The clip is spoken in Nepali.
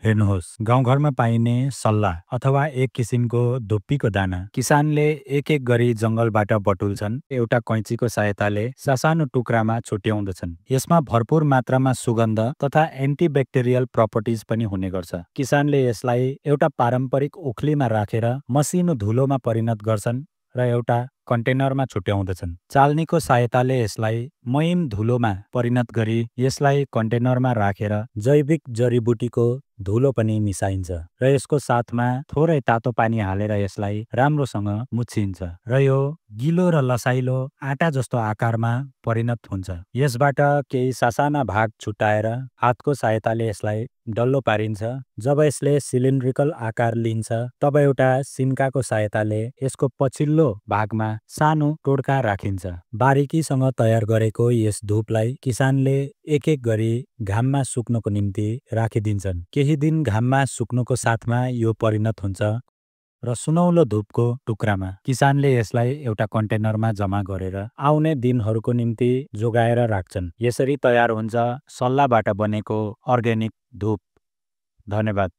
हेर्नुहोस्, गाउँघरमा पाइने सल्ला अथवा एक किसिमको धुप्पीको दाना किसानले एक एक गरी जङ्गलबाट बटुल्छन्। एउटा कैँचीको सहायताले सासानो टुक्रामा छुट्याउँदछन्। यसमा भरपूर मात्रामा सुगन्ध तथा एन्टिब्याक्टेरियल प्रपर्टिज पनि हुने गर्छ। किसानले यसलाई एउटा पारम्परिक ओखलीमा राखेर मसिनो धुलोमा परिणत गर्छन् र एउटा कन्टेनरमा छुट्याउँदछन्। चाल्नीको सहायताले यसलाई महीन धुलोमा परिणत गरी यसलाई कन्टेनरमा राखेर जैविक जडीबुटीको धुलो पनि मिसाइन्छ र यसको साथमा थोरै तातो पानी हालेर यसलाई राम्रोसँग मुछिन्छ र यो गिलो र लसाइलो आटा जस्तो आकारमा परिणत हुन्छ। यसबाट केही सासाना भाग छुट्याएर हातको सहायताले यसलाई डल्लो पारिन्छ। जब यसले सिलिन्ड्रिकल आकार लिन्छ तब एउटा सिन्काको सहायताले यसको पछिल्लो भागमा सानो टोड्का राखिन्छ। बारिकीसँग तयार गरेको यस धुपलाई किसानले एक एक गरी घाममा सुक्नको निम्ति राखिदिन्छन्। केही दिन घाममा सुक्नुको साथमा यो परिणत हुन्छ र सुनौलो धुपको टुक्रामा। किसानले यसलाई एउटा कन्टेनरमा जम्मा गरेर आउने दिनहरूको निम्ति जोगाएर राख्छन्। यसरी तयार हुन्छ सल्लाबाट बनेको अर्ग्यानिक धुप। धन्यवाद।